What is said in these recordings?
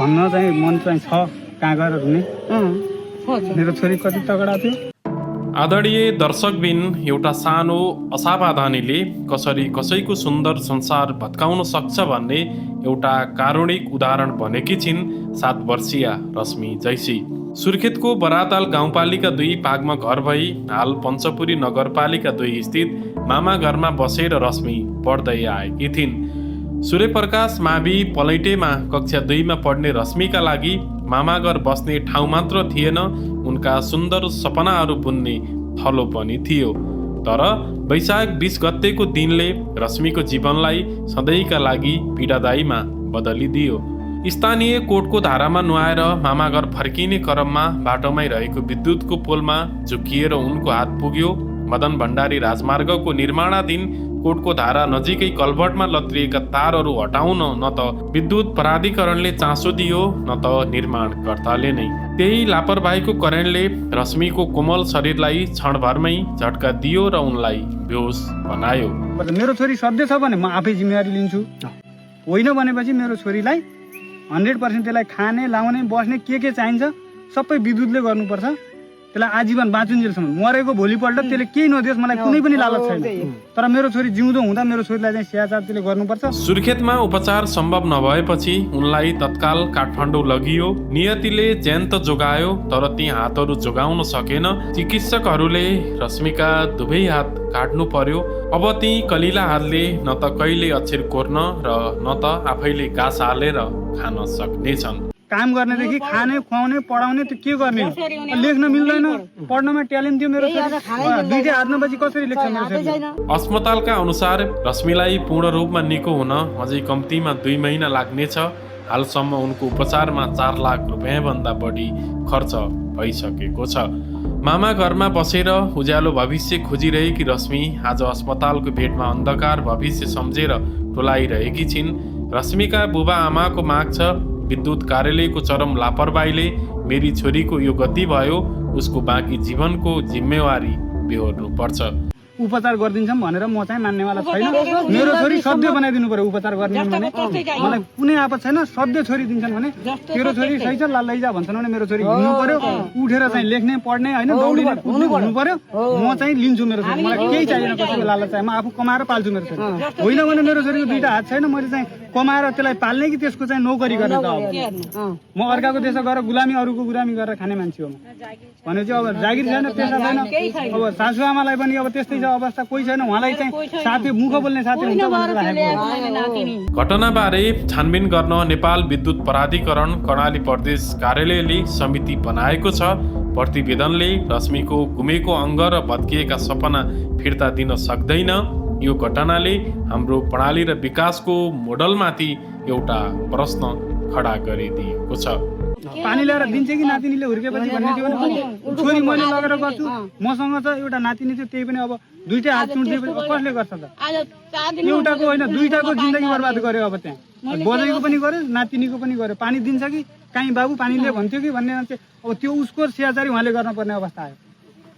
भन्न चाहिँ मन चाहिँ छ कहाँ गएर हुने। मेरो छोरी कति तगडा थियो। आदरणीय दर्शकबिन, एउटा सानो असावधानीले कसरी कसैको सुन्दर संसार भत्काउन सक्छ भन्ने एउटा कारुणिक उदाहरण बनेकी छिन् 7 वर्षीय रश्मि जैसी। सुर्खेतको बराताल गाउँपालिका 2 पागमा घर भई हाल पञ्चपुरी नगरपालिका 2 स्थित मामा घरमा बसेर रश्मि पढ्दै आएकी थिइन्। सूर्यप्रकाश मावि पलैटेमा कक्षा 2 मा पढ्ने रश्मिका लागि मामाघर बस्ने ठाउँ मात्र थिएन, उनका सुन्दर सपनाहरू बुन्ने थलो पनि थियो। तर वैशाख 20 गतेको दिनले रश्मिको जीवनलाई सधैँका लागि पीडादायीमा बदलिदियो। स्थानीय कोटको धारामा नुहाएर मामाघर फर्किने क्रममा बाटोमै रहेको विद्युतको पोलमा झुकिएर उनको हात पुग्यो। मदन भण्डारी राजमार्गको निर्माणाधीन कोटको धारा नजिकै कलभर्टमा लत्रिएका तारहरू हटाउन न त विद्युत प्राधिकरणले चासो दियो न त निर्माणकर्ताले नै। त्यही लापरवाहीको करेन्टले रश्मिको कोमल शरीरलाई क्षणभरमै झट्का दियो र उनलाई बेहोस बनायो। मेरो छोरी सधैँ छ भने म आफै जिम्मेवारी लिन्छु, होइन भनेपछि मेरो छोरीलाई 100% त्यसलाई खाने लाउने बस्ने के चाहिन्छ सबै विद्युतले गर्नुपर्छ। त्यसलाई आजीवन बाँचुन्जेलसम्म, मरेको भोलिपल्ट त्यसले केही नदियोस् मलाई कुनै पनि लालच छैन। तर मेरो छोरी जिउँदो हुँदा मेरो छोरीलाई चाहिँ स्याहार त्यसले गर्नुपर्छ। सुर्खेतमा उपचार सम्भव नभएपछि उनलाई तत्काल काठमाडौँ लगियो। नियतिले ज्यान त जोगायो तर ती हातहरू जोगाउन सकेन। चिकित्सकहरूले रश्मिका दुवै हात काट्नु पर्यो। अब ती कलिला हातले न त कहिले अक्षर कोर्न र न त आफैले घाँस हालेर खान सक्नेछन्। काम गर्नेदेखि खाने खुवाउने पढाउने त्यो के गर्ने हो? लेख्न मिल्दैन, पढ्नमा ट्यालेन्ट थियो मेरो छोरी, दुईटै हात नबची कसरी लेख्छ मेरो छोरी? अस्पतालका अनुसार रश्मिलाई पूर्ण रूपमा निको हुन अझै कम्तीमा 2 महिना लाग्नेछ। हालसम्म उनको उपचारमा 4 लाख रुपियाँ भन्दा बढी खर्च भइसकेको छ। मामा घरमा बसेर उज्यालो भविष्य खोजिरहेकी रश्मि आज अस्पतालको बेडमा अन्धकार भविष्य सम्झेर टोलाइरहेकी छिन्। रश्मिका बुबा आमाको माग छ, विद्युत कार्यालयको चरम लापरवाहीले मेरी छोरीको यो गति भयो, उसको बाँकी जीवनको जिम्मेवारी बेहोर्नु पर्छ। उपचार गरिदिन्छौँ भनेर म चाहिँ मान्नेवाला छैन। मेरो छोरी सधैँ बनाइदिनु पर्यो उपचार गर्ने भने, मलाई कुनै आपत छैन। सधैँ छोरी दिन्छन् भने तेरो छोरी सही छ ला लैजा भन्छन् भने मेरो छोरी हिँड्नु पर्यो, उठेर चाहिँ लेख्ने पढ्ने होइन दौडिने कुद्ने भन्नु पर्यो। म चाहिँ लिन्छु मेरो छोरी, मलाई केही चाहिएन, कसैको लालच चाहिँ म आफू कमाएर पाल्छु मेरो छोरी। होइन भने मेरो छोरीको 2टा हात छैन, मैले चाहिँ कमाएर त्यसलाई पाल्ने कि त्यसको चाहिँ नोकरी गर्ने त अब म अर्काको देश गएर गुलामी अरूको गुलामी गरेर खाने मान्छे हो भनेपछि अब जागिर छैन, पेसा छैन। अब सासु आमालाई पनि अब त्यस्तै छ अवस्था, कोही छैन, उहाँलाई चाहिँ साथी मुख बोल्ने साथी हुन्छ भनेर राखेको। घटनाबारे छानबिन गर्न नेपाल विद्युत प्राधिकरण कर्णाली प्रदेश कार्यालयले समिति बनाएको छ। प्रतिवेदनले रश्मिको गुमेको अङ्ग र भत्किएका सपना फिर्ता दिन सक्दैन। यो घटनाले हाम्रो प्रणाली र विकासको मोडलमाथि एउटा प्रश्न खडा गरिदिएको छ। पानी ल्याएर दिन्छ कि नातिनीले हुर्केपछि भन्ने थियो भने छोरी मैले लगेर गर्छु, मसँग छ एउटा नातिनी थियो, त्यही पनि अब 2टा हात चुड्दिएपछि कसले गर्छ त? एउटाको होइन 2टाको जिन्दगी बर्बाद गर्यो। अब त्यहाँ बजाइको पनि गर्यो, नातिनीको पनि गर्यो। पानी दिन्छ कि काहीँ बाबु पानीले भन्थ्यो कि भन्ने मान्छे अब त्यो उसको स्याहारी उहाँले गर्न पर्ने अवस्था आयो।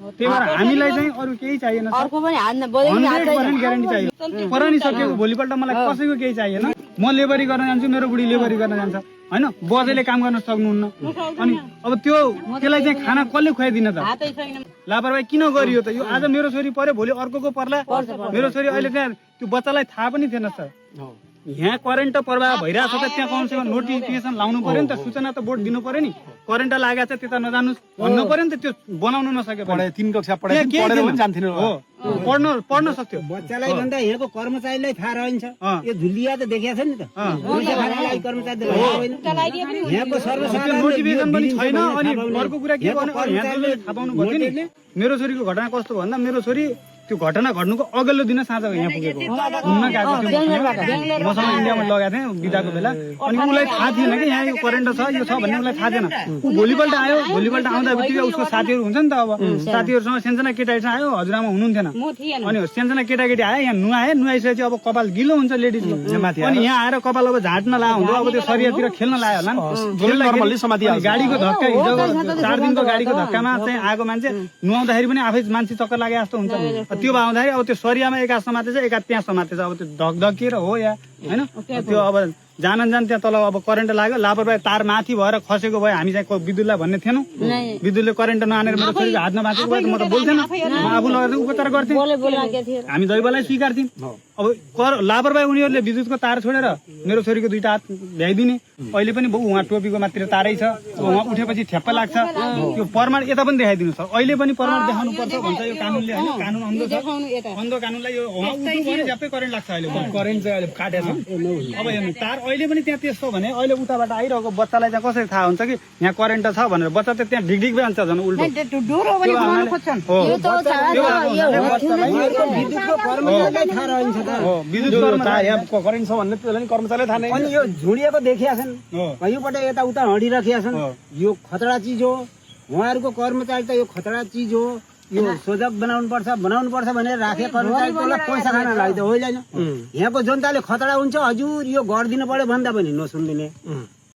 त्यही भएर हामीलाई चाहिँ अरू केही चाहिएन, 100% ग्यारेन्टी चाहियो। परानी सकिएको भोलिपल्ट मलाई कसैको केही चाहिएन। म लेबरी गर्न जान्छु, मेरो बुढी लेबरी गर्न जान्छ, होइन बजेले काम गर्न सक्नुहुन्न। अनि अब त्यसलाई चाहिँ खाना कसले खुवाइदिन त? लापरवाही किन गरियो त? यो आज मेरो छोरी पर्यो, भोलि अर्कोको पर्ला। मेरो छोरी अहिले त्यहाँ त्यो बच्चालाई थाहा पनि थिएन सर, यहाँ करेन्ट प्रवाह भइरहेको छ त त्यहाँ कमसेकम नोटिफिकेसन लाउनु पर्यो नि त, सूचना त बोर्ड दिनु पर्यो नि। करेन्ट लागेको छ त्यता नजानुस् भन्नु पर्यो नि त, त्यो बनाउनु नसके 3 कक्षा पढाइ पनि जान्थिन हो, पढ्न सक्थ्यो। बच्चालाई भन्दा यहाँको कर्मचारीलाई थाहा रहन्छ। यो धुलिया त देखेको छ नि त, यहाँको सर्वसाधारण नोटिफिकेसन पनि छैन। अनि अर्को कुरा के भन्नु, यहाँ थाहा पाउनु पर्यो नि। मेरो छोरीको घटना कस्तो भन्दा मेरो छोरी त्यो घटना घट्नुको अघिल्लो दिन साँझ यहाँ पुगेको, घुम्न गएको थियो, मसँग इन्डियामा लगाएको थिएँ बिदाको बेला। अनि उसलाई थाहा थिएन कि यहाँ यो करेन्ट छ यो छ भन्ने उसलाई थाहा थिएन। ऊ भोलिपल्ट आयो, भोलिपल्ट आउँदा बित्तिकै उसको साथीहरू हुन्छ नि त, अब साथीहरूसँग सानसाना केटाहरूसँग आयो, हजुरआमा हुनुहुन्थेन। अनि सानसाना केटाकेटी आयो, यहाँ नुहाए, नुहाइसकेपछि अब कपाल गिलो हुन्छ लेडिजको, अनि यहाँ आएर कपाल अब झाट्न लायो हुन्छ, अब त्यो शरीरतिर खेल्न लायो होला नि। गाडीको धक्का, हिजो 4 दिनको गाडीको धक्कामा चाहिँ आएको मान्छे नुहाउँदाखेरि पनि आफै मान्छे चक्कर लागे जस्तो हुन्छ। त्यो आउँदाखेरि अब त्यो सरियामा एक हात समातेछ, एक हात त्यहाँ समातेछ, अब त्यो धकधकिएर हो या हैन त्यो अब जान त्यहाँ तल अब करेन्ट लाग्यो लापरवाही तार माथि भएर खसेको भए हामी चाहिँ विद्युतलाई भन्ने थिएनौँ विद्युतले करेन्ट नआनेर मेरो छोरीको हातमा बाँचेको भए त म त बोल्थेन म आफू लगेर उपचार गर्थेँ हामी दैवलाई स्वीकार्थ्यौँ अब लापरवाही उनीहरूले विद्युतको तार छोडेर मेरो छोरीको 2टा हात भ्याइदिने अहिले पनि उहाँ टोपीको मात्र तारै छ उहाँ उठेपछि ठ्याप्प लाग्छ त्यो प्रमाण यता पनि देखाइदिनु छ अहिले पनि प्रमाण देखाउनु पर्छ भन्छ यो कानुनले हैन कानुन अन्धो छ अन्धो कानुनलाई यो उहाँ उठ्यो भने झ्याप्पै करेन्ट लाग्छ अहिले करेन्ट चाहिँ अहिले काटेको छ अब हेर्नु तार अहिले पनि त्यहाँ त्यस्तो भने अहिले उताबाट आइरहेको बच्चालाई चाहिँ कसरी थाहा हुन्छ कि यहाँ करेन्ट छ भनेर बच्चा त त्यहाँ ढिगढिग भइहाल्छ झन् उल्टो करेन्ट छ भन्ने त्यसलाई कर्मचारीलाई थाहा नै अनि यो झुडिएको देखिया छन् कहीँबाट यता उता हडिराखेका छन् यो खतरा चिज हो उहाँहरूको कर्मचारी त यो खतरा चिज हो यो सोझक बनाउनु पर्छ भनेर राखे कर्मचारीलाई पैसा खान लाग्छ होइन यहाँको जनताले खतरा हुन्छ हजुर यो गरिदिनु पर्यो भन्दा पनि नसुनिदिने